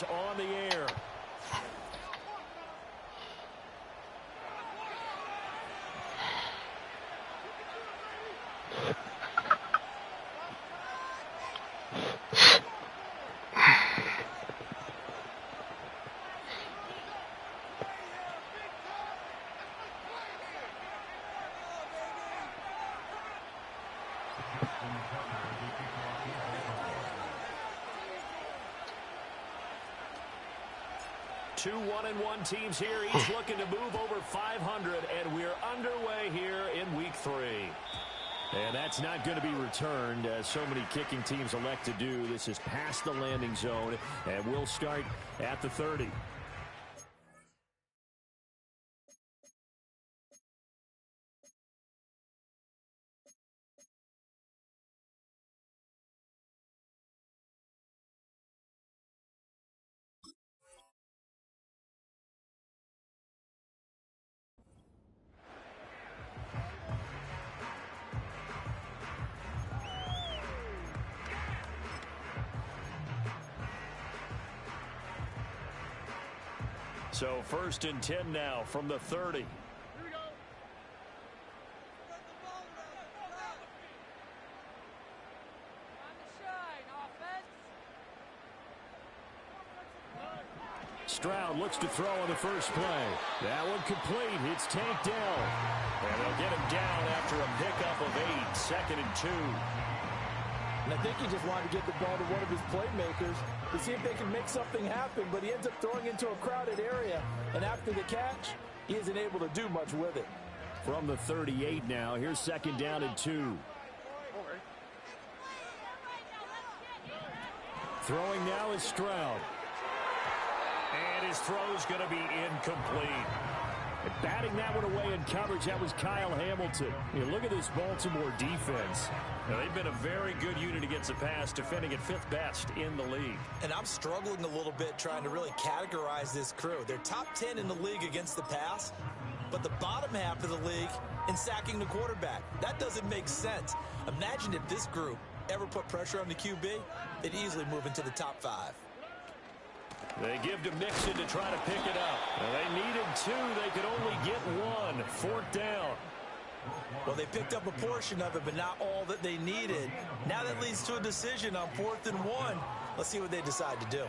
is on the air. Two 1-1 teams here, each looking to move over 500, and we're underway here in week 3. And that's not going to be returned, as so many kicking teams elect to do. This is past the landing zone, and we'll start at the 30. So 1st and 10 now from the 30. Stroud looks to throw on the first play. That one complete. It's tanked down. And they'll get him down after a pickup of 8. 2nd and 2. And I think he just wanted to get the ball to one of his playmakers to see if they can make something happen, but he ends up throwing into a crowded area. And after the catch, he isn't able to do much with it. From the 38 now, here's 2nd down and 2. Throwing now is Stroud. And his throw's going to be incomplete. And batting that one away in coverage, that was Kyle Hamilton. Look at this Baltimore defense. Now, they've been a very good unit against the pass, defending at 5th best in the league. And I'm struggling a little bit trying to really categorize this crew. They're top 10 in the league against the pass, but the bottom half of the league in sacking the quarterback. That doesn't make sense. Imagine if this group ever put pressure on the QB, they'd easily move into the top 5. They give to Mixon to try to pick it up. Well, they needed 2. They could only get 1. 4th down. Well, they picked up a portion of it, but not all that they needed. Now that leads to a decision on 4th and 1. Let's see what they decide to do.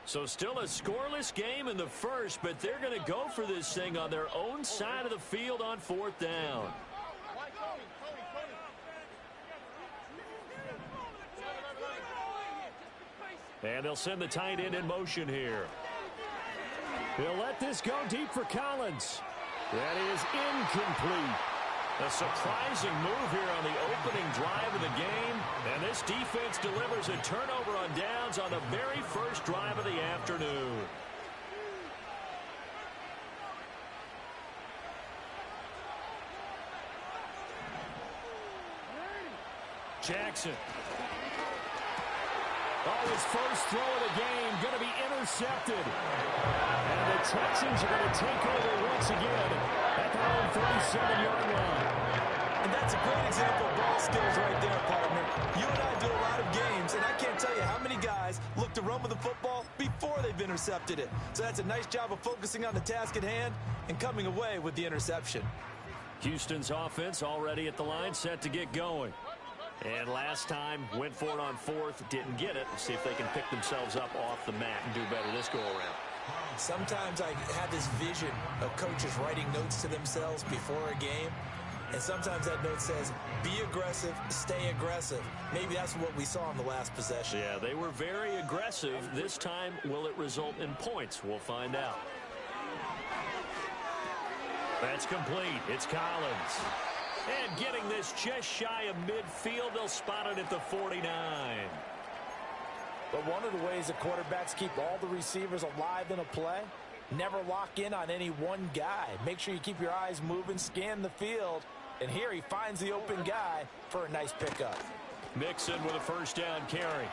So still a scoreless game in the first, but they're going to go for this thing on their own side of the field on 4th down. And they'll send the tight end in motion here. They'll let this go deep for Collins. That is incomplete. A surprising move here on the opening drive of the game. And this defense delivers a turnover on downs on the very first drive of the afternoon. Jackson. Oh, his first throw of the game going to be intercepted. And the Texans are going to take over once again at their own 37-yard line. And that's a great example of ball skills right there, partner. You and I do a lot of games, and I can't tell you how many guys look to run with the football before they've intercepted it. So that's a nice job of focusing on the task at hand and coming away with the interception. Houston's offense already at the line, set to get going. And last time, went for it on 4th, didn't get it. See if they can pick themselves up off the mat and do better this go-around. Sometimes I have this vision of coaches writing notes to themselves before a game. And sometimes that note says, be aggressive, stay aggressive. Maybe that's what we saw in the last possession. Yeah, they were very aggressive. This time, will it result in points? We'll find out. That's complete. It's Collins. And getting this just shy of midfield, they'll spot it at the 49. But one of the ways that quarterbacks keep all the receivers alive in a play, never lock in on any one guy. Make sure you keep your eyes moving, scan the field. And here he finds the open guy for a nice pickup. Mixon with a first down carry.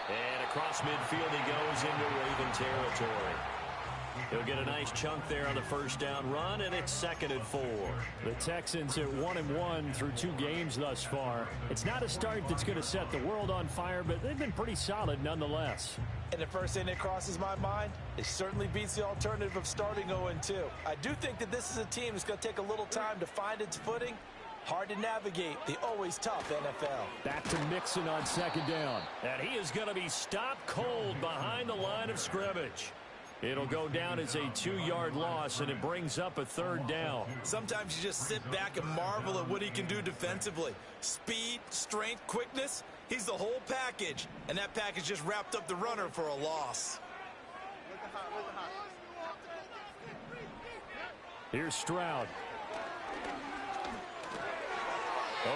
And across midfield he goes into Raven territory. He'll get a nice chunk there on the first down run, and it's 2nd and 4. The Texans at 1-1 through 2 games thus far. It's not a start that's going to set the world on fire, but they've been pretty solid nonetheless. And the first thing that crosses my mind, it certainly beats the alternative of starting 0-2. I do think that this is a team that's going to take a little time to find its footing. Hard to navigate the always tough NFL. Back to Mixon on 2nd down. And he is going to be stopped cold behind the line of scrimmage. It'll go down as a 2-yard loss, and it brings up a 3rd down. Sometimes you just sit back and marvel at what he can do defensively. Speed, strength, quickness, he's the whole package. And that package just wrapped up the runner for a loss. Here's Stroud.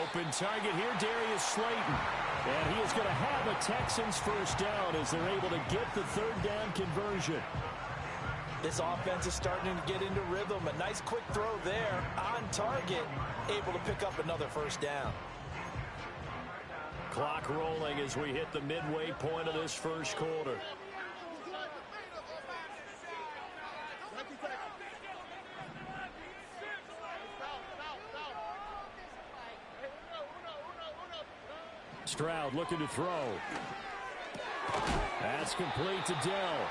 Open target here, Darius Slayton. And he is going to have a Texans first down as they're able to get the 3rd down conversion. This offense is starting to get into rhythm. A nice quick throw there on target, able to pick up another first down. Clock rolling as we hit the midway point of this first quarter. Stroud looking to throw. That's complete to Dell.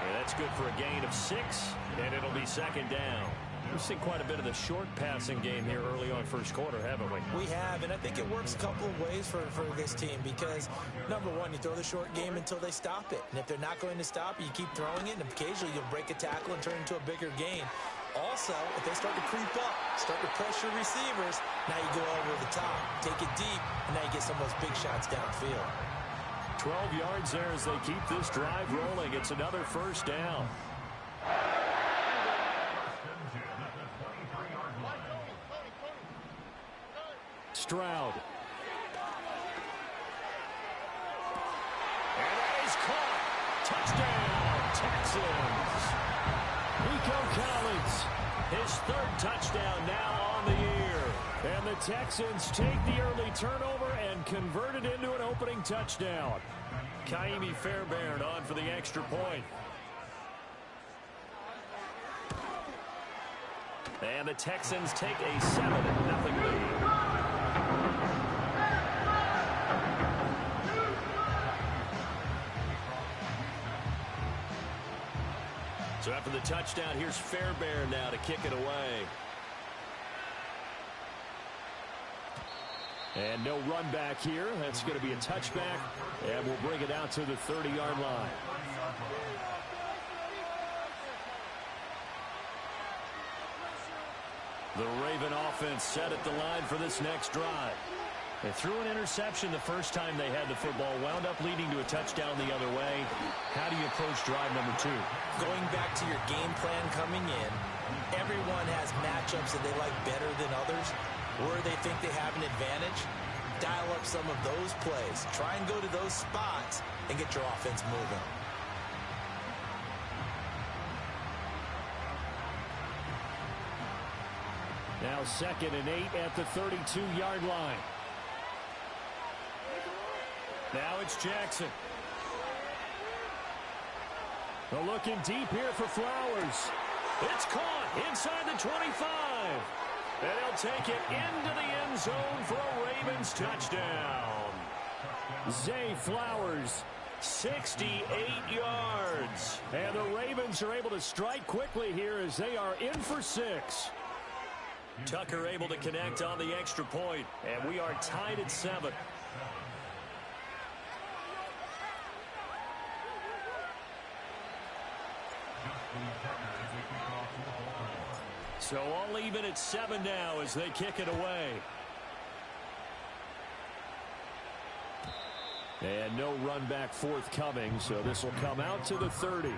And that's good for a gain of 6, and it'll be 2nd down. We've seen quite a bit of the short passing game here early on first quarter, haven't we? We have, and I think it works a couple of ways for this team because, number one, you throw the short game until they stop it. And if they're not going to stop it, you keep throwing it, and occasionally you'll break a tackle and turn it into a bigger gain. Also, if they start to creep up, start to pressure receivers, now you go over the top, take it deep, and now you get some of those big shots downfield. 12 yards there as they keep this drive rolling. It's another first down. Stroud. And that is caught. Touchdown, Texans. Nico Collins. His 3rd touchdown now on the year. And the Texans take the early turnover and convert it into an opening touchdown. Kaimi Fairbairn on for the extra point. And the Texans take a 7-0 lead. So after the touchdown, here's Fairbairn now to kick it away. And no run back here. That's going to be a touchback. And we'll bring it out to the 30-yard line. The Raven offense set at the line for this next drive. They threw an interception the first time they had the football, wound up leading to a touchdown the other way. How do you approach drive number 2? Going back to your game plan coming in, everyone has matchups that they like better than others, where they think they have an advantage. Dial up some of those plays. Try and go to those spots and get your offense moving. Now 2nd and 8 at the 32-yard line. Now it's Jackson. They're looking deep here for Flowers. It's caught inside the 25. And he'll take it into the end zone for a Ravens touchdown. Zay Flowers, 68 yards. And the Ravens are able to strike quickly here as they are in for 6. Tucker able to connect on the extra point, and we are tied at 7. So all even at 7 now as they kick it away. And no run back forthcoming, so this will come out to the 30.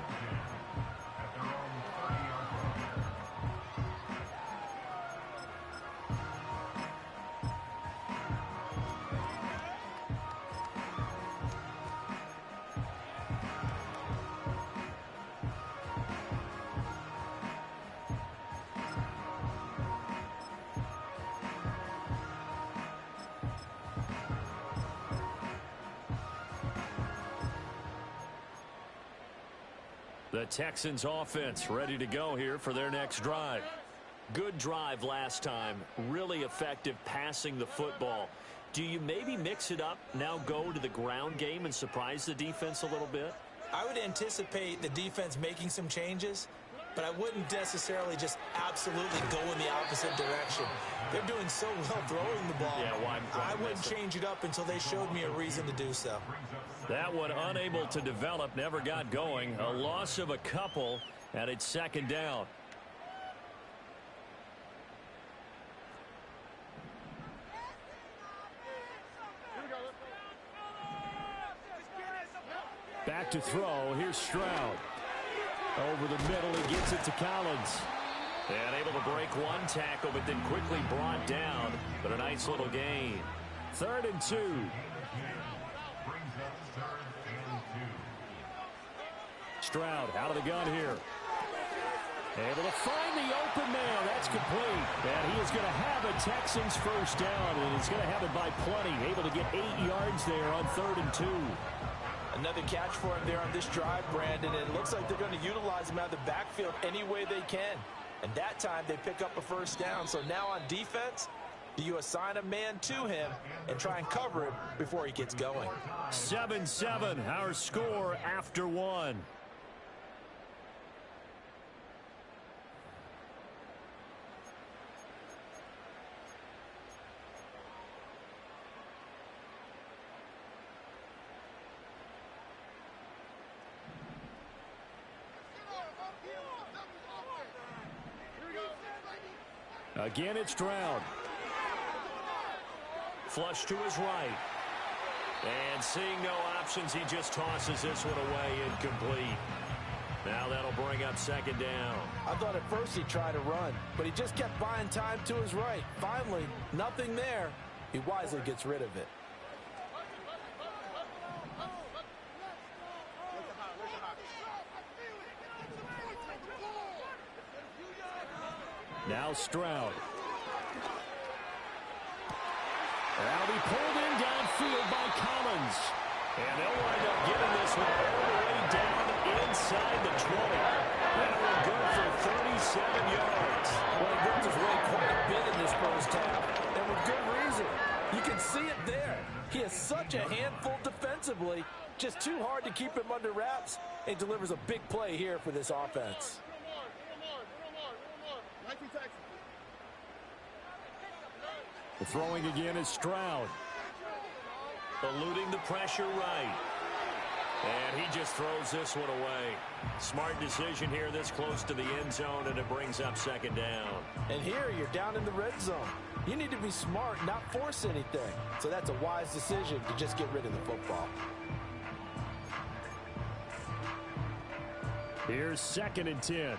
The Texans offense ready to go here for their next drive. Good drive last time. Really effective passing the football. Do you maybe mix it up, now go to the ground game and surprise the defense a little bit? I would anticipate the defense making some changes, but I wouldn't necessarily just absolutely go in the opposite direction. They're doing so well throwing the ball. Yeah, why I wouldn't change it up until they showed me a reason to do so. That one unable to develop, never got going. A loss of a couple, and it's second down. Back to throw. Here's Stroud. Over the middle, he gets it to Collins. And able to break one tackle, but then quickly brought down. But a nice little gain. 3rd and 2. Stroud out of the gun here. Able to find the open man. That's complete. And he is going to have a Texans first down. And he's going to have it by plenty. Able to get 8 yards there on 3rd and 2. Another catch for him there on this drive, Brandon. And it looks like they're going to utilize him out of the backfield any way they can. And that time they pick up a first down. So now on defense, do you assign a man to him and try and cover him before he gets going? 7-7, our score after 1. Again, it's Stroud. Flush to his right. And seeing no options, he just tosses this one away, incomplete. Now that'll bring up second down. I thought at first he tried to run, but he just kept buying time to his right. Finally, nothing there. He wisely gets rid of it. Now Stroud. That'll be pulled in downfield by Collins. And they'll wind up getting this one all the way down inside the 20. That one good for 37 yards. Well, he worked his way quite a bit in this first half, and with good reason. You can see it there. He is such a handful defensively. Just too hard to keep him under wraps. He delivers a big play here for this offense. The throwing again is Stroud. Eluding the pressure right. And he just throws this one away. Smart decision here this close to the end zone, and it brings up second down. And here you're down in the red zone. You need to be smart, not force anything. So that's a wise decision to just get rid of the football. Here's 2nd and 10.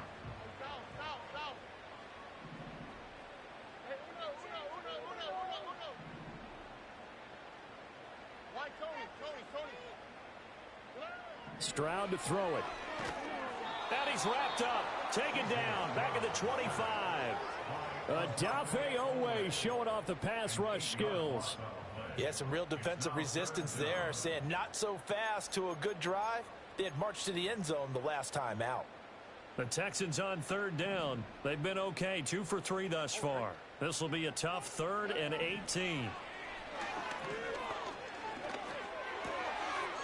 Stroud to throw it. And he's wrapped up. Taken down. Back at the 25. Odafe Oweh showing off the pass rush skills. Yeah, some real defensive resistance there. Saying not so fast to a good drive. They had marched to the end zone the last time out. The Texans on 3rd down. They've been okay. 2 for 3 thus far. This will be a tough 3rd and 18.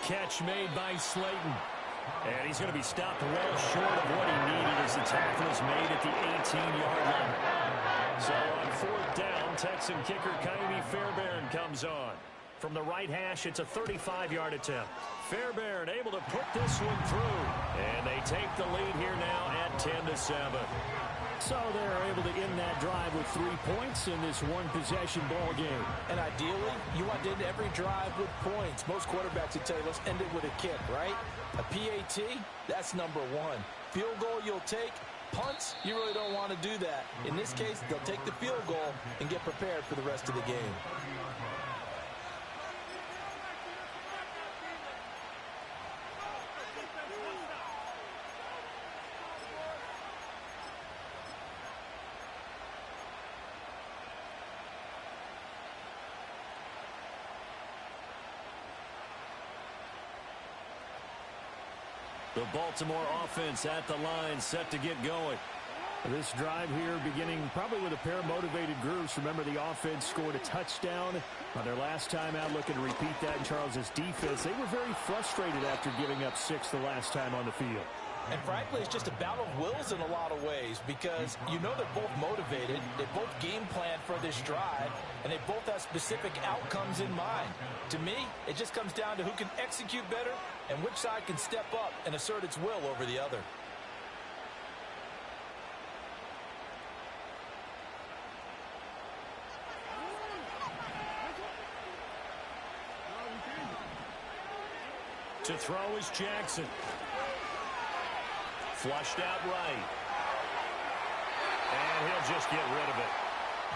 Catch made by Slayton. And he's going to be stopped well short of what he needed as the tackle is made at the 18-yard line. So on 4th down, Texan kicker Ka'imi Fairbairn comes on. From the right hash, it's a 35-yard attempt. Fairbairn able to put this one through. And they take the lead here now at 10-7. So they're able to end that drive with 3 points in this one-possession ball game. And ideally, you want to end every drive with points. Most quarterbacks would tell you, let's end it with a kick, right? A PAT, that's number 1. Field goal you'll take. Punts, you really don't want to do that. In this case, they'll take the field goal and get prepared for the rest of the game. The Baltimore offense at the line, set to get going. This drive here beginning probably with a pair of motivated groups. Remember, the offense scored a touchdown on their last time out, looking to repeat that in Charles' defense. They were very frustrated after giving up 6 the last time on the field. And frankly, it's just a battle of wills in a lot of ways because you know they're both motivated, they both game plan for this drive, and they both have specific outcomes in mind. To me, it just comes down to who can execute better and which side can step up and assert its will over the other. To throw is Jackson. Flushed out right. And he'll just get rid of it.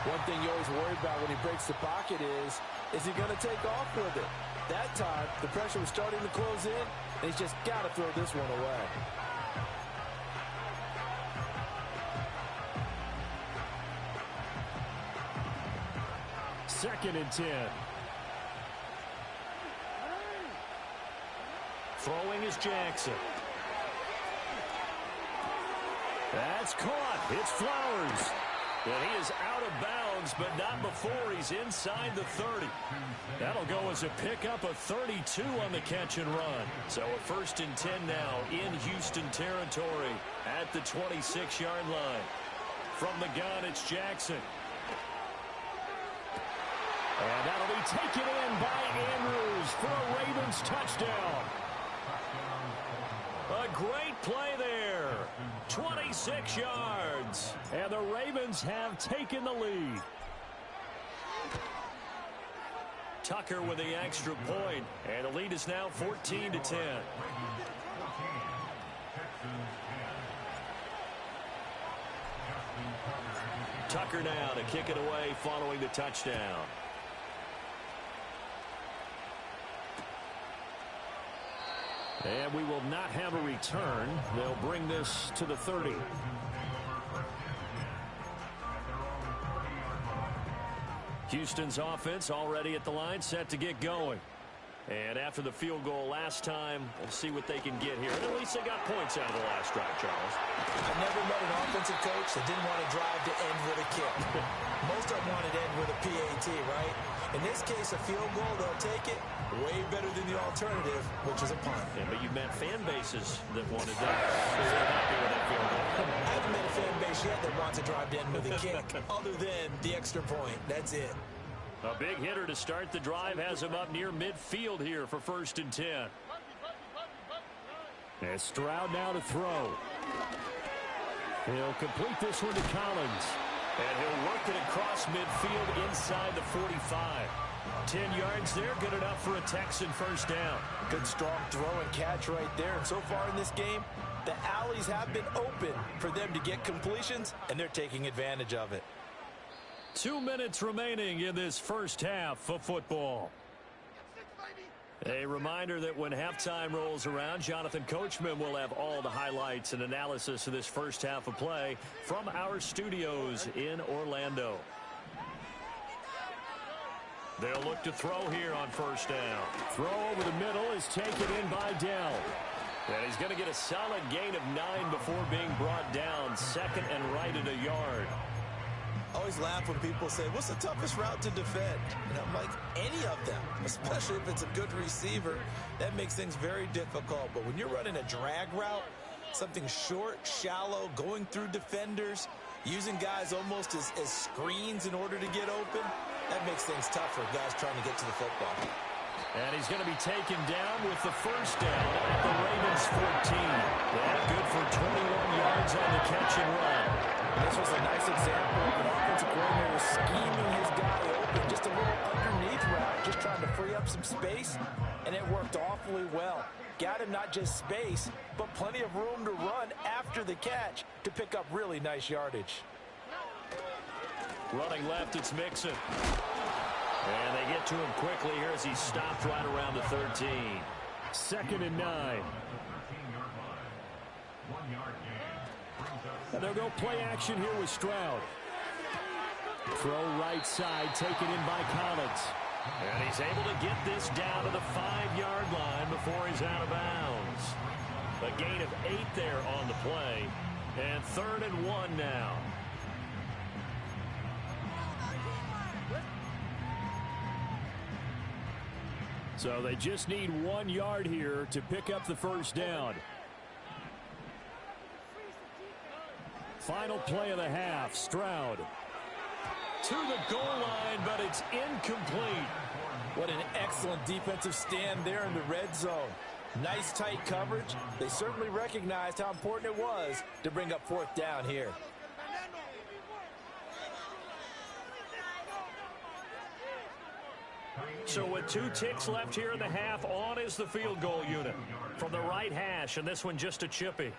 One thing you always worry about when he breaks the pocket is he going to take off with it? That time, the pressure was starting to close in, and he's just got to throw this one away. Second and 10. Throwing is Jackson. That's caught. It's Flowers. And he is out of bounds, but not before he's inside the 30. That'll go as a pickup of 32 on the catch and run. So a 1st and 10 now in Houston territory at the 26-yard line. From the gun, it's Jackson. And that'll be taken in by Andrews for a Ravens touchdown. A great play there. 26 yards. And the Ravens have taken the lead. Tucker with the extra point. And the lead is now 14-10. Tucker now to kick it away following the touchdown. And we will not have a return. They'll bring this to the 30. Houston's offense already at the line, set to get going. And after the field goal last time, we'll see what they can get here. And at least they got points out of the last drive, Charles. I never met an offensive coach that didn't want to drive to end with a kick. Most of them wanted to end with a PAT, right? In this case, a field goal, they'll take it. Way better than the alternative, which is a punt. Yeah, but you've met fan bases that wanted that. They're happy with that field goal. I haven't met a fan base yet that wants to drive to end with a kick, other than the extra point. That's it. A big hitter to start the drive has him up near midfield here for 1st and 10. And Stroud now to throw. He'll complete this one to Collins. And he'll work it across midfield inside the 45. 10 yards there, good enough for a Texan 1st down. Good strong throw and catch right there. And so far in this game, the alleys have been open for them to get completions, and they're taking advantage of it. 2 minutes remaining in this first half of football. A reminder that when halftime rolls around, Jonathan Coachman will have all the highlights and analysis of this first half of play from our studios in Orlando. They'll look to throw here on 1st down. Throw over the middle is taken in by Dell. And he's going to get a solid gain of 9 before being brought down. 2nd and right at a yard. I always laugh when people say, what's the toughest route to defend? And I'm like, any of them, especially if it's a good receiver. That makes things very difficult. But when you're running a drag route, something short, shallow, going through defenders, using guys almost as screens in order to get open, that makes things tough for guys trying to get to the football. And he's going to be taken down with the 1st down at the Ravens 14. That good for 21 yards on the catch and run. This was a nice example of an offensive coordinator scheming his guy open. Just a little underneath route, just trying to free up some space, and it worked awfully well. Got him not just space, but plenty of room to run after the catch to pick up really nice yardage. Running left, it's Mixon. And they get to him quickly here as he stopped right around the 13. 2nd and 9. And they'll go play action here with Stroud. Throw right side, taken in by Collins. And he's able to get this down to the 5-yard line before he's out of bounds. A gain of 8 there on the play. And 3rd and 1 now. So they just need 1 yard here to pick up the first down. Final play of the half. Stroud to the goal line, but it's incomplete. What an excellent defensive stand there in the red zone. Nice tight coverage. They certainly recognized how important it was to bring up 4th down here. So with 2 ticks left here in the half, on is the field goal unit from the right hash, and this one just a chippy.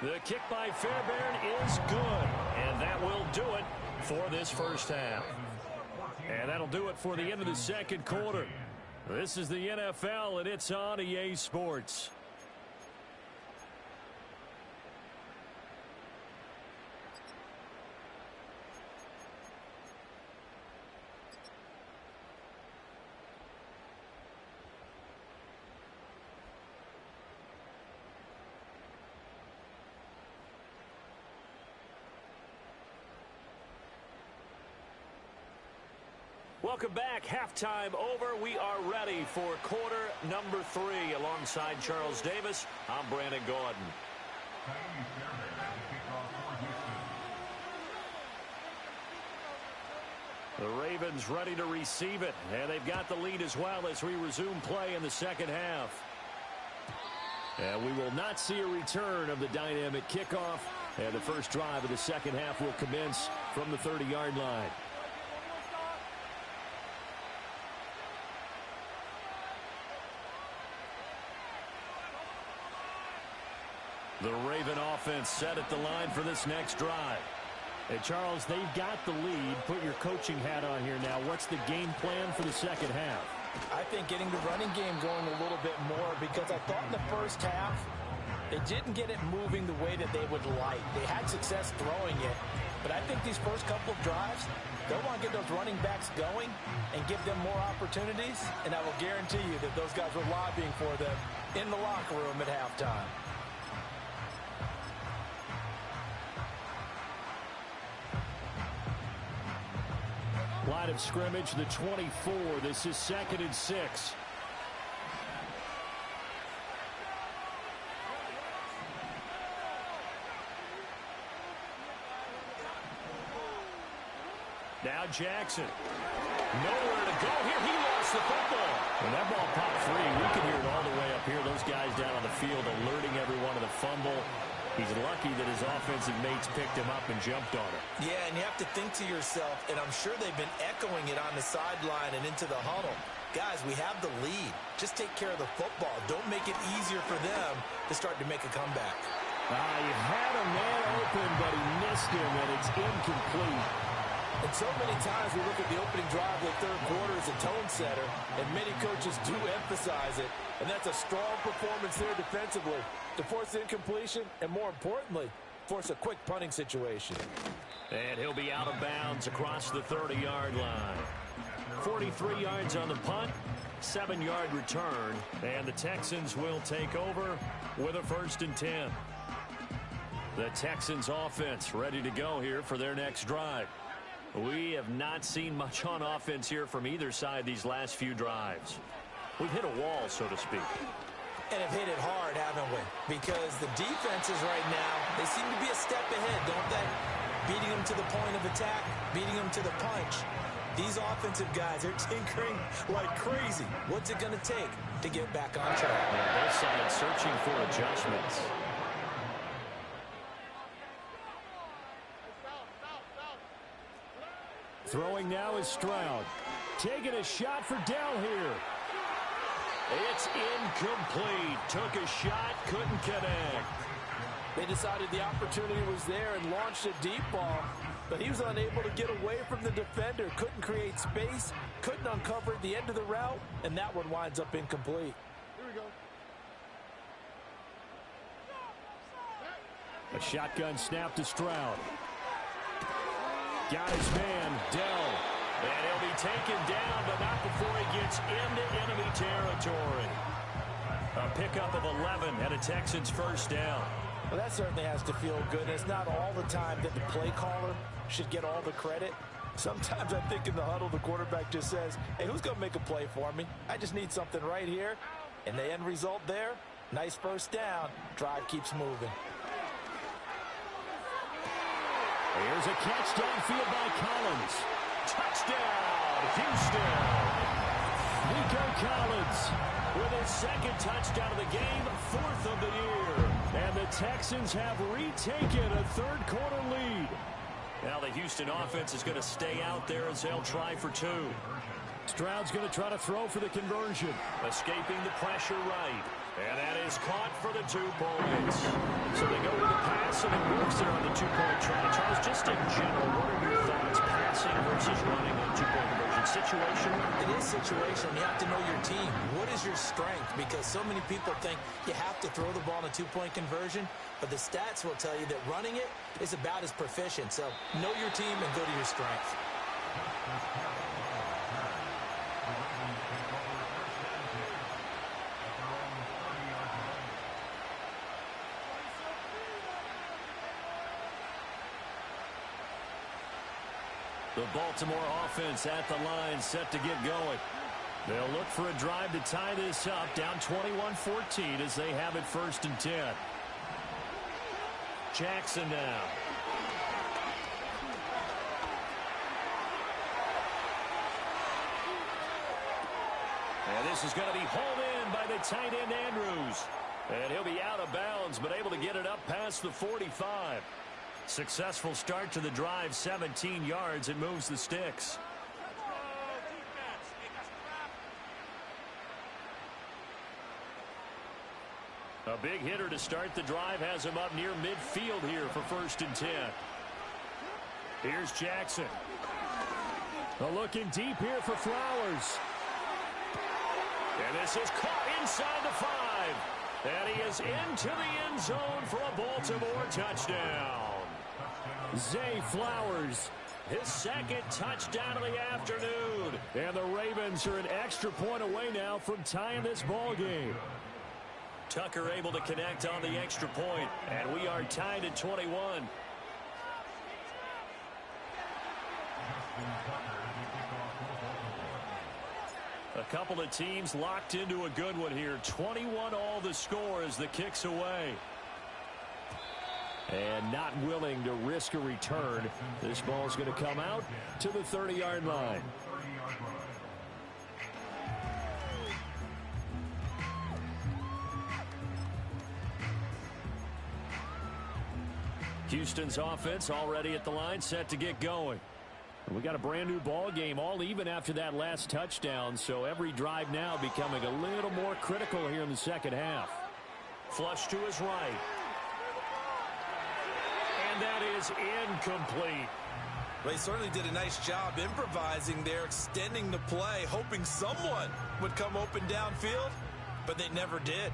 The kick by Fairbairn is good, and that will do it for this first half. And that'll do it for the end of the second quarter. This is the NFL, and it's on EA Sports. Welcome back. Halftime over. We are ready for quarter number 3. Alongside Charles Davis, I'm Brandon Gaudin. The Ravens ready to receive it, and they've got the lead as well as we resume play in the second half. And we will not see a return of the dynamic kickoff, and the first drive of the second half will commence from the 30-yard line. The Raven offense set at the line for this next drive. Hey, Charles, they've got the lead. Put your coaching hat on here now. What's the game plan for the second half? I think getting the running game going a little bit more, because I thought in the first half they didn't get it moving the way that they would like. They had success throwing it, but I think these first couple of drives, they'll want to get those running backs going and give them more opportunities, and I will guarantee you that those guys were lobbying for them in the locker room at halftime. Line of scrimmage, the 24. This is 2nd and 6. Now Jackson. Nowhere to go here. He lost the football. When that ball popped free, we can hear it all the way up here. Those guys down on the field alerting everyone of the fumble. He's lucky that his offensive mates picked him up and jumped on it. Yeah, and you have to think to yourself, and I'm sure they've been echoing it on the sideline and into the huddle. Guys, we have the lead. Just take care of the football. Don't make it easier for them to start to make a comeback. He had a man open, but he missed him, and it's incomplete. And so many times we look at the opening drive of the third quarter as a tone setter, and many coaches do emphasize it. And that's a strong performance there defensively to force the incompletion and, more importantly, force a quick punting situation. And he'll be out of bounds across the 30-yard line. 43 yards on the punt, 7-yard return, and the Texans will take over with a 1st and 10. The Texans offense ready to go here for their next drive. We have not seen much on offense here from either side these last few drives. We've hit a wall, so to speak. And have hit it hard, haven't we? Because the defenses right now, they seem to be a step ahead, don't they? Beating them to the point of attack, beating them to the punch. These offensive guys are tinkering like crazy. What's it going to take to get back on track? Both sides searching for adjustments. Throwing now is Stroud. Taking a shot for Dell here. It's incomplete. Took a shot, couldn't connect. They decided the opportunity was there and launched a deep ball, but he was unable to get away from the defender. Couldn't create space, couldn't uncover the end of the route, and that one winds up incomplete. Here we go. A shotgun snap to Stroud. Got his man, Dell. And he'll be taken down, but not before he gets into enemy territory. A pickup of 11 and a Texans first down. Well, that certainly has to feel good. And it's not all the time that the play caller should get all the credit. Sometimes I think in the huddle, the quarterback just says, hey, who's going to make a play for me? I just need something right here. And the end result there, nice first down. Drive keeps moving. Here's a catch downfield by Collins. Touchdown, Houston. Nico Collins with his second touchdown of the game, 4th of the year. And the Texans have retaken a third-quarter lead. Now the Houston offense is going to stay out there as they'll try for 2. Stroud's going to try to throw for the conversion. Escaping the pressure right. And that is caught for the 2 points. So they go with the pass, and it works there on the 2-point try. Charles, just in general, what are your thoughts passing versus running on 2-point conversion? Situational? It is situational. You have to know your team. What is your strength? Because so many people think you have to throw the ball in a 2-point conversion, but the stats will tell you that running it is about as proficient. So know your team and go to your strength. The Baltimore offense at the line, set to get going. They'll look for a drive to tie this up, down 21-14 as they have it 1st and 10. Jackson now. And this is going to be hauled in by the tight end Andrews. And he'll be out of bounds, but able to get it up past the 45. Successful start to the drive, 17 yards. It moves the sticks. A big hitter to start the drive has him up near midfield here for 1st and 10. Here's Jackson. Looking deep here for Flowers. And this is caught inside the 5. And he is into the end zone for a Baltimore touchdown. Zay Flowers, his 2nd touchdown of the afternoon. And the Ravens are an extra point away now from tying this ball game. Tucker able to connect on the extra point, and we are tied at 21. A couple of teams locked into a good one here. 21 all the score as the kick's away. And not willing to risk a return. This ball's going to come out to the 30-yard line. Houston's offense already at the line, set to get going. We got a brand new ball game, all even after that last touchdown, so every drive now becoming a little more critical here in the second half. Flush to his right. And that is incomplete. They certainly did a nice job improvising there, extending the play, hoping someone would come open downfield, but they never did.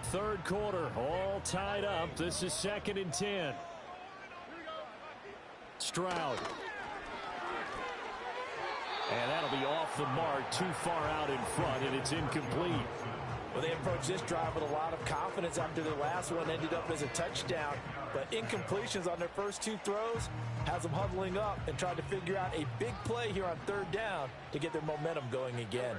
Third quarter, all tied up. This is 2nd and 10. Stroud. And that'll be off the mark, too far out in front, and it's incomplete. Well, they approached this drive with a lot of confidence after their last one ended up as a touchdown. But incompletions on their first 2 throws has them huddling up and trying to figure out a big play here on 3rd down to get their momentum going again.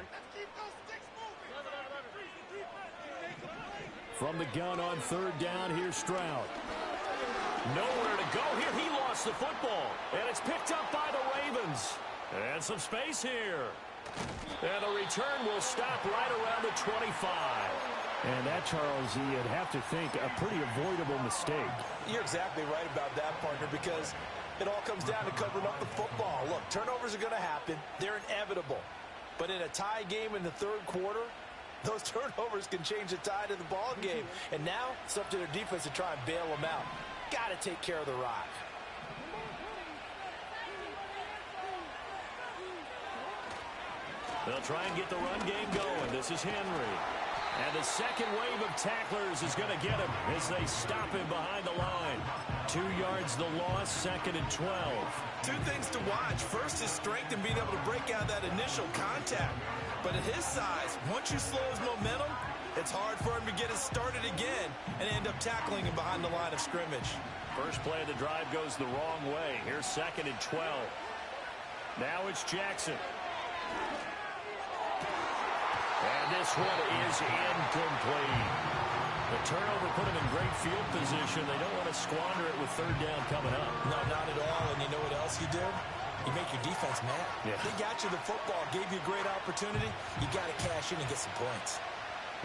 From the gun on 3rd down, here's Stroud. Nowhere to go here. He lost the football. And it's picked up by the Ravens. And some space here. And the return will stop right around the 25. And that, Charles, you'd have to think a pretty avoidable mistake. You're exactly right about that, partner, because it all comes down to covering up the football. Look, turnovers are going to happen. They're inevitable. But in a tie game in the 3rd quarter, those turnovers can change the tide of the ball game. And now it's up to their defense to try and bail them out. Got to take care of the rock. They'll try and get the run game going. This is Henry. And the second wave of tacklers is going to get him as they stop him behind the line. 2 yards the loss, 2nd and 12. Two things to watch. First, his strength and being able to break out that initial contact. But at his size, once you slow his momentum, it's hard for him to get it started again and end up tackling him behind the line of scrimmage. First play of the drive goes the wrong way. Here's 2nd and 12. Now it's Jackson. And this one is incomplete. The turnover put him in great field position. They don't want to squander it with 3rd down coming up. No, not at all. And you know what else you did? You make your defense mad. Yeah. They got you the football, gave you a great opportunity. You got to cash in and get some points.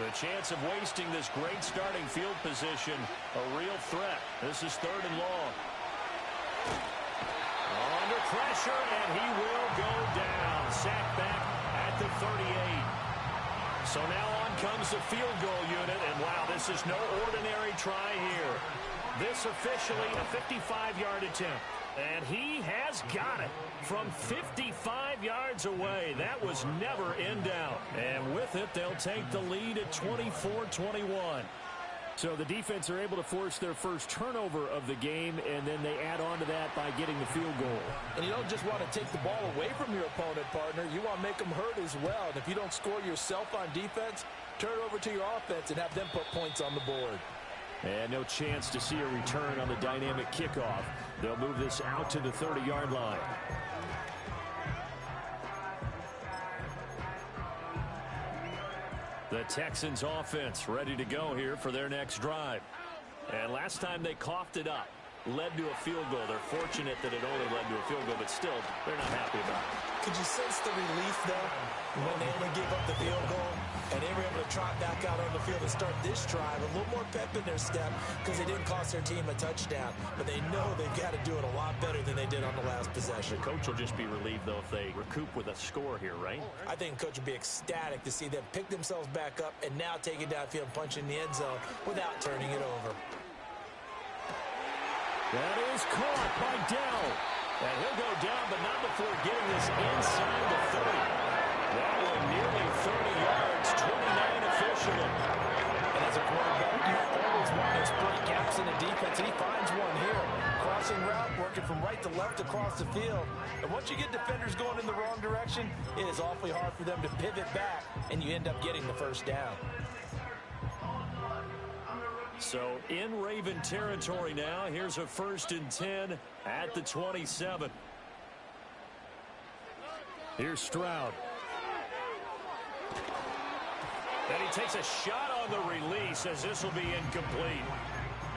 The chance of wasting this great starting field position, a real threat. This is 3rd and long. Under pressure, and he will go down. Sacked back at the 38. So now on comes the field goal unit, and wow, this is no ordinary try here. This officially a 55-yard attempt, and he has got it from 55 yards away. That was never in doubt, and with it, they'll take the lead at 24-21. So the defense are able to force their first turnover of the game, and then they add on to that by getting the field goal. And you don't just want to take the ball away from your opponent, partner. You want to make them hurt as well. And if you don't score yourself on defense, turn it over to your offense and have them put points on the board. And no chance to see a return on the dynamic kickoff. They'll move this out to the 30-yard line. The Texans offense ready to go here for their next drive. And last time they coughed it up, led to a field goal. They're fortunate that it only led to a field goal, but still, they're not happy about it. Could you sense the relief, though, when they only gave up the field goal and they were able to trot back out on the field and start this drive? A little more pep in their step because they didn't cost their team a touchdown, but they know they've got to do it a lot better than they did on the last possession. The coach will just be relieved, though, if they recoup with a score here, right? I think coach will be ecstatic to see them pick themselves back up and now take it downfield and punch in the end zone without turning it over. That is caught by Dell. And he'll go down, but not before getting this inside the 30. That one nearly 30 yards, 29 officially. And as a quarterback, you always want to exploit gaps in the defense, and he finds one here. Crossing route, working from right to left across the field. And once you get defenders going in the wrong direction, it is awfully hard for them to pivot back, and you end up getting the first down. So in Raven territory now. Here's a 1st and 10 at the 27. Here's Stroud. And he takes a shot on the release as this will be incomplete.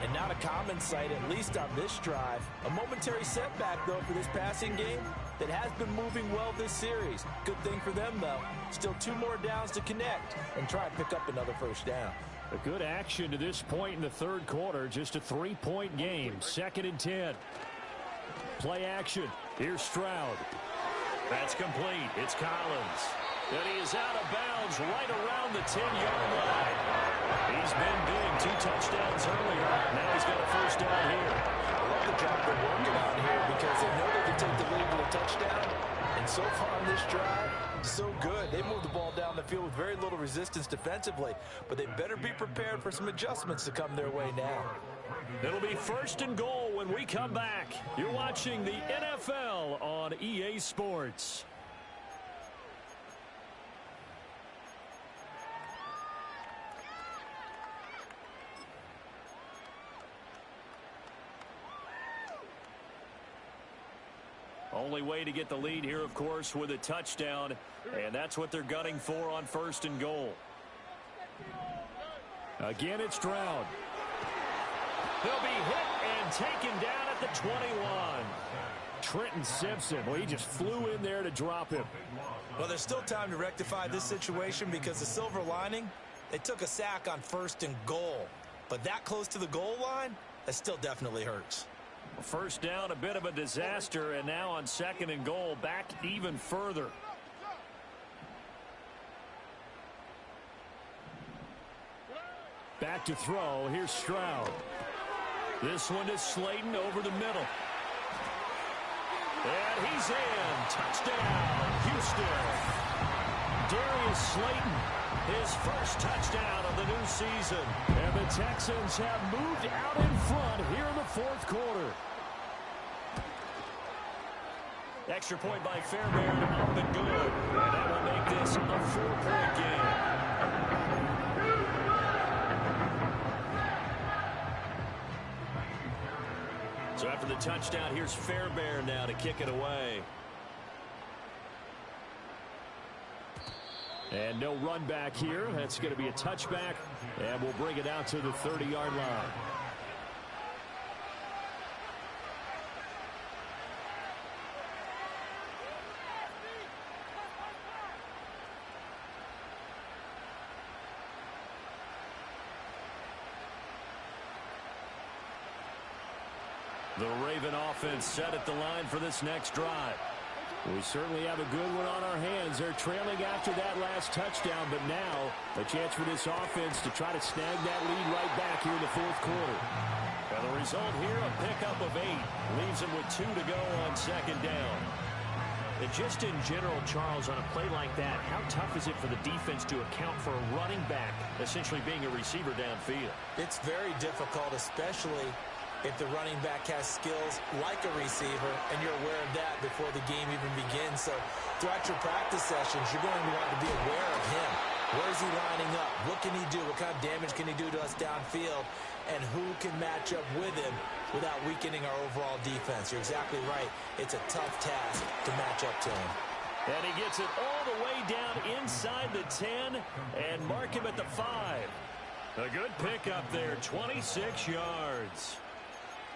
And not a common sight, at least on this drive. A momentary setback, though, for this passing game that has been moving well this series. Good thing for them, though. Still 2 more downs to connect and try and pick up another first down. A good action to this point in the 3rd quarter. Just a 3-point game. 2nd and 10. Play action. Here's Stroud. That's complete. It's Collins. And he is out of bounds right around the 10-yard line. He's been big. 2 touchdowns earlier. Now he's got a first down here. I love the job they're working on here because they know they can take the lead with a touchdown. And so far on this drive, so good. They moved the ball down the field with very little resistance defensively, but they better be prepared for some adjustments to come their way now. It'll be 1st and goal when we come back. You're watching the NFL on EA Sports. Only way to get the lead here, of course, with a touchdown, and that's what they're gunning for on 1st and goal. Again, it's Stroud. He'll be hit and taken down at the 21. Trenton Simpson, well, he just flew in there to drop him. Well, there's still time to rectify this situation because the silver lining, they took a sack on 1st and goal. But that close to the goal line, that still definitely hurts. First down, a bit of a disaster, and now on 2nd and goal, back even further. Back to throw. Here's Stroud. This one is Slayton over the middle. And he's in. Touchdown, Houston. Darius Slayton, his first touchdown of the new season. And the Texans have moved out in front here in the fourth quarter. Extra point by Fairbairn, up and good. And that will make this a 4-point game. So after the touchdown, here's Fairbairn now to kick it away. And no run back here. That's going to be a touchback. And we'll bring it out to the 30-yard line. The Raven offense set at the line for this next drive. We certainly have a good one on our hands. They're trailing after that last touchdown, but now a chance for this offense to try to snag that lead right back here in the fourth quarter. And the result here, a pickup of 8. Leaves them with 2 to go on second down. And just in general, Charles, on a play like that, how tough is it for the defense to account for a running back essentially being a receiver downfield? It's very difficult, especially if the running back has skills like a receiver, and you're aware of that before the game even begins. So throughout your practice sessions, you're going to want to be aware of him. Where is he lining up? What can he do? What kind of damage can he do to us downfield? And who can match up with him without weakening our overall defense? You're exactly right. It's a tough task to match up to him. And he gets it all the way down inside the 10 and mark him at the 5. A good pickup there, 26 yards.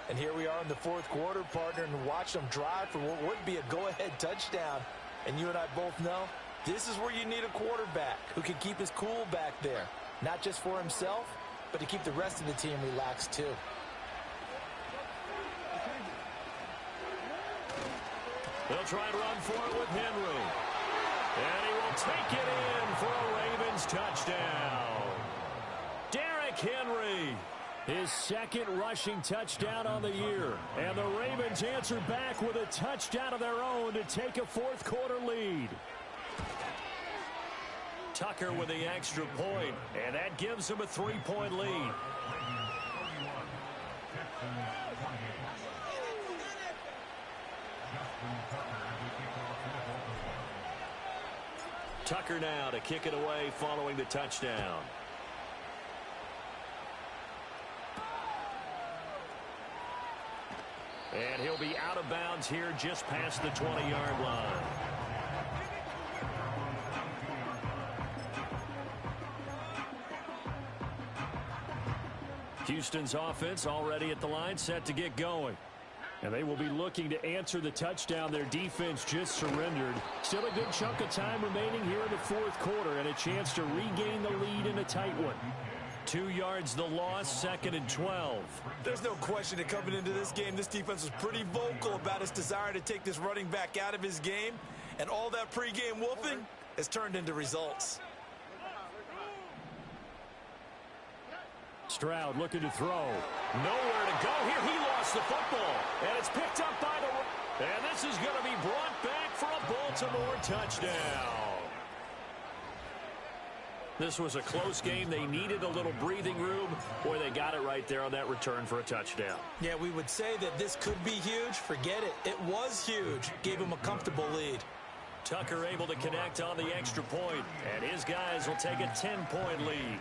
And here we are in the fourth quarter, partner, and watch them drive for what would be a go-ahead touchdown. And you and I both know this is where you need a quarterback who can keep his cool back there. Not just for himself, but to keep the rest of the team relaxed too. They'll try and run for it with Henry. And he will take it in for a Ravens touchdown. Derrick Henry. His second rushing touchdown on the year. And the Ravens answer back with a touchdown of their own to take a fourth quarter lead. Tucker with the extra point, and that gives them a 3-point lead. Tucker now to kick it away following the touchdown. And he'll be out of bounds here just past the 20-yard line. Houston's offense already at the line, set to get going. And they will be looking to answer the touchdown their defense just surrendered. Still a good chunk of time remaining here in the fourth quarter and a chance to regain the lead in a tight one. 2 yards the loss, 2nd and 12. There's no question that coming into this game, this defense was pretty vocal about its desire to take this running back out of his game. And all that pregame wolfing has turned into results. Stroud looking to throw. Nowhere to go here. He lost the football. And it's picked up by the... And this is going to be brought back for a Baltimore touchdown. This was a close game. They needed a little breathing room. Boy, they got it right there on that return for a touchdown. Yeah, we would say that this could be huge. Forget it. It was huge. Gave him a comfortable lead. Tucker able to connect on the extra point. And his guys will take a 10-point lead.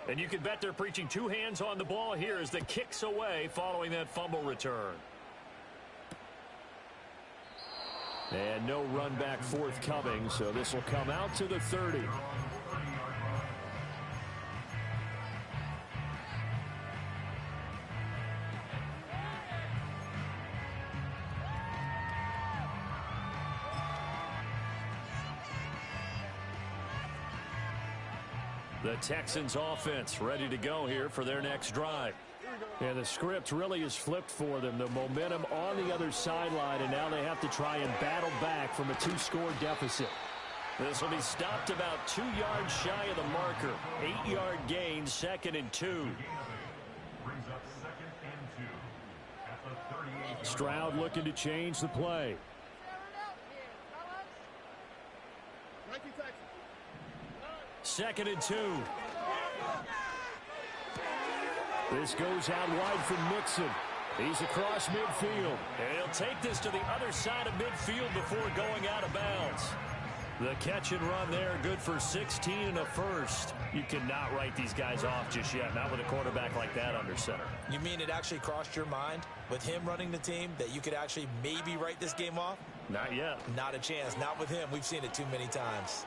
And you can bet they're preaching 2 hands on the ball here as the kicks away following that fumble return. And no run back forthcoming, so this will come out to the 30. The Texans offense ready to go here for their next drive. And the script really is flipped for them. The momentum on the other sideline, and now they have to try and battle back from a 2-score deficit. This will be stopped about 2 yards shy of the marker. 8-yard gain, 2nd and 2. Brings up 2nd and 2 at the 38. Stroud looking to change the play. Second and 2. This goes out wide from Mixon. He's across midfield. And he'll take this to the other side of midfield before going out of bounds. The catch and run there, good for 16 and a first. You cannot write these guys off just yet, not with a quarterback like that under center. You mean it actually crossed your mind with him running the team that you could actually maybe write this game off? Not yet. Not a chance. Not with him. We've seen it too many times.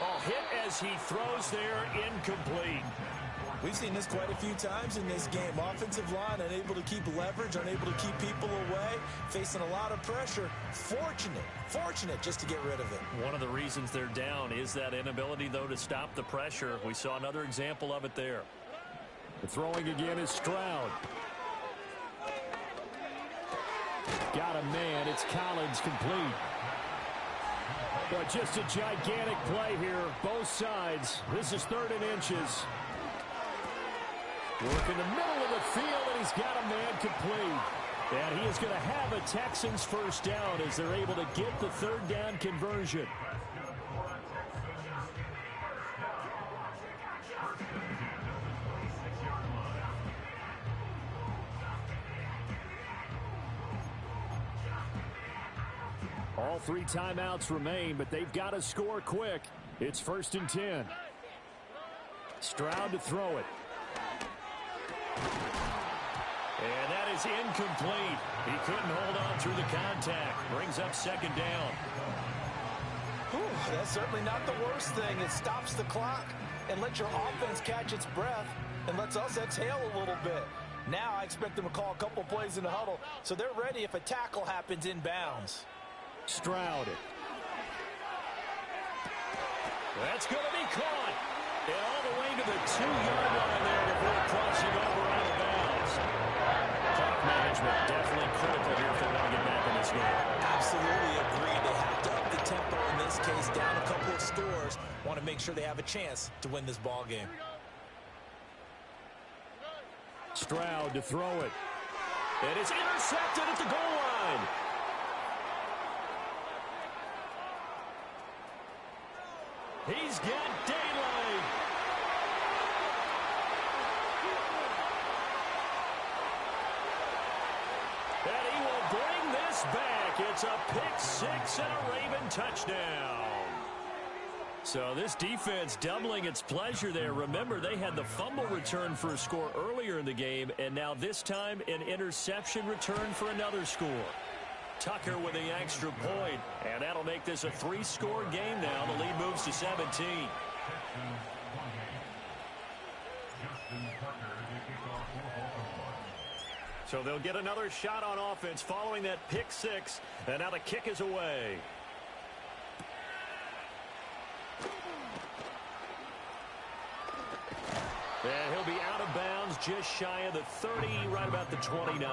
Oh, hit as he throws there, incomplete. We've seen this quite a few times in this game. Offensive line unable to keep leverage, unable to keep people away, facing a lot of pressure. Fortunate just to get rid of it. One of the reasons they're down is that inability, though, to stop the pressure. We saw another example of it there. The throwing again is Stroud. Got a man. It's Collins, complete. But just a gigantic play here. Both sides. This is 3rd and inches. Work in the middle of the field, and he's got a man complete. And he is going to have a Texans first down as they're able to get the 3rd down conversion. All 3 timeouts remain, but they've got to score quick. It's 1st and 10. Stroud to throw it. And that is incomplete. He couldn't hold on through the contact. Brings up 2nd down. That's certainly not the worst thing. It stops the clock and lets your offense catch its breath and lets us exhale a little bit. Now I expect them to call a couple plays in the huddle so they're ready if a tackle happens inbounds. Stroud. That's going to be caught. And all the way to the 2-yard line there before crossing over out of bounds. Clock management definitely critical here if they want to get back in this game. Absolutely agreed. They have to up the tempo in this case, down a couple of scores. Want to make sure they have a chance to win this ball game. Stroud to throw it. And it's intercepted at the goal line. He's got daylight. And he will bring this back. It's a pick 6 and a Raven touchdown. So this defense doubling its pleasure there. Remember, they had the fumble return for a score earlier in the game, and now this time an interception return for another score. Tucker with the extra point, and that'll make this a 3-score game now. The lead moves to 17. So they'll get another shot on offense following that pick 6, and now the kick is away. And he'll be out of bounds just shy of the 30, right about the 29.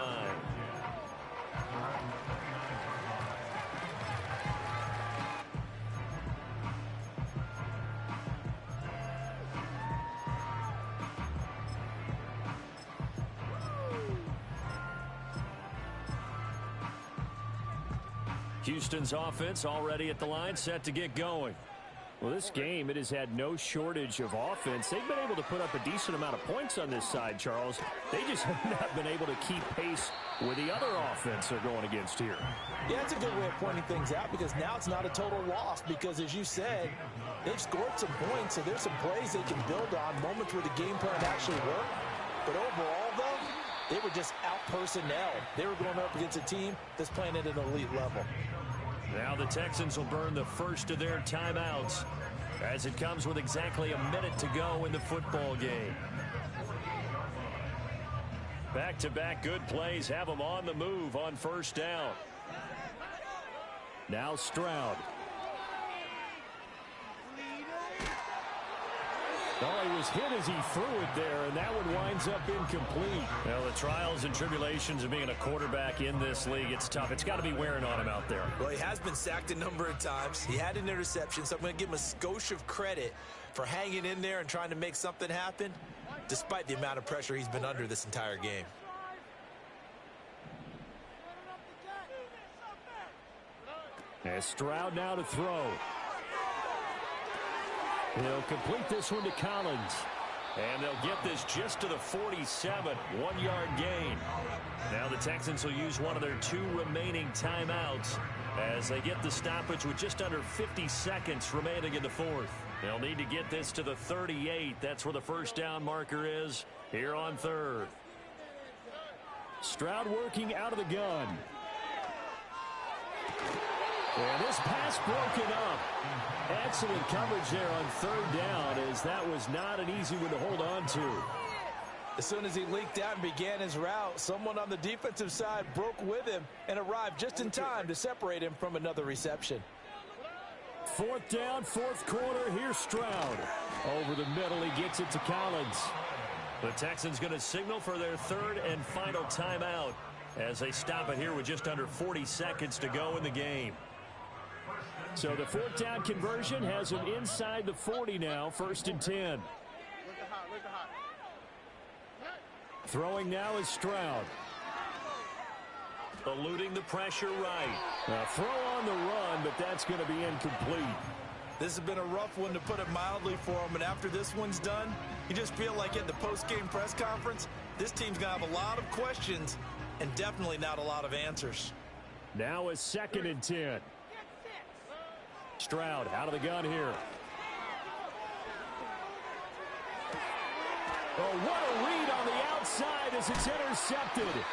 Houston's offense already at the line, set to get going. Well, this game, it has had no shortage of offense. They've been able to put up a decent amount of points on this side, Charles. They just have not been able to keep pace with the other offense they're going against here. Yeah, that's a good way of pointing things out because now it's not a total loss because, as you said, they've scored some points, so there's some plays they can build on, moments where the game plan actually worked. But overall, though, they were just out-personnel. They were going up against a team that's playing at an elite level. Now the Texans will burn the first of their timeouts as it comes with exactly a minute to go in the football game. Back-to-back good plays have them on the move on first down. Now Stroud. Oh, he was hit as he threw it there, and that one winds up incomplete. Well, the trials and tribulations of being a quarterback in this league, it's tough. It's got to be wearing on him out there. Well, he has been sacked a number of times. He had an interception, so I'm going to give him a skosh of credit for hanging in there and trying to make something happen, despite the amount of pressure he's been under this entire game. As Stroud now to throw. He'll complete this one to Collins. And they'll get this just to the 47, 1-yard gain. Now the Texans will use one of their 2 remaining timeouts as they get the stoppage with just under 50 seconds remaining in the 4th. They'll need to get this to the 38. That's where the first down marker is here on 3rd. Stroud working out of the gun. And this pass broken up. Excellent coverage there on 3rd down, as that was not an easy one to hold on to. As soon as he leaked out and began his route, someone on the defensive side broke with him and arrived just in time to separate him from another reception. 4th down, 4th quarter. Here's Stroud. Over the middle, he gets it to Collins. The Texans going to signal for their 3rd and final timeout as they stop it here with just under 40 seconds to go in the game. So the 4th down conversion has him inside the 40 now, 1st and 10. Throwing now is Stroud. Eluding the pressure right. A throw on the run, but that's going to be incomplete. This has been a rough one, to put it mildly, for him. And after this one's done, you just feel like at the post-game press conference, this team's going to have a lot of questions and definitely not a lot of answers. Now is 2nd and 10. Stroud out of the gun here. Oh, what a read on the outside as it's intercepted.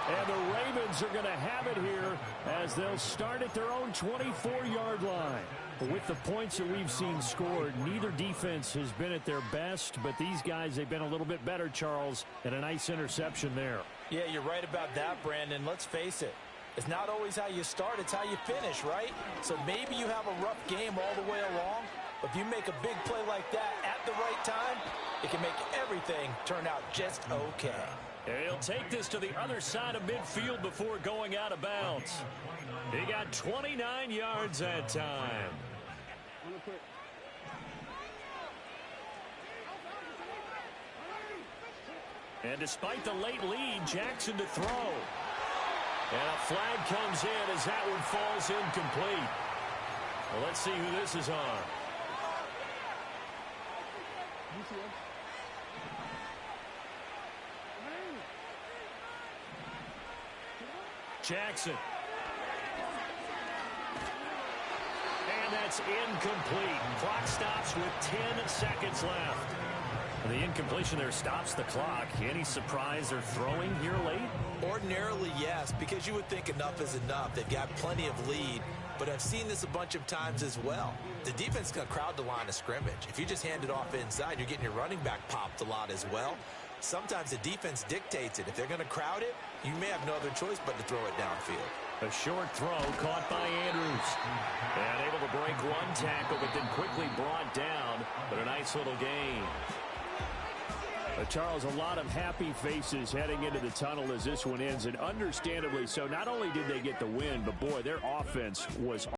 And the Ravens are going to have it here as they'll start at their own 24-yard line. With the points that we've seen scored, neither defense has been at their best, but these guys, they've been a little bit better, Charles, and a nice interception there. Yeah, you're right about that, Brandon. Let's face it. It's not always how you start, it's how you finish, right? So maybe you have a rough game all the way along, but if you make a big play like that at the right time, it can make everything turn out just okay. He'll take this to the other side of midfield before going out of bounds. He got 29 yards that time. And despite the late lead, Jackson to throw. And a flag comes in as that one falls incomplete. Well, let's see who this is on. Jackson. And that's incomplete. Clock stops with 10 seconds left. The incompletion there stops the clock. Any surprise they're throwing here late? Ordinarily, yes, because you would think enough is enough. They've got plenty of lead, but I've seen this a bunch of times as well. The defense is going to crowd the line of scrimmage. If you just hand it off inside, you're getting your running back popped a lot as well. Sometimes the defense dictates it. If they're going to crowd it, you may have no other choice but to throw it downfield. A short throw caught by Andrews. And able to break one tackle, but then quickly brought down. But a nice little gain. Charles, a lot of happy faces heading into the tunnel as this one ends, and understandably so. Not only did they get the win, but boy, their offense was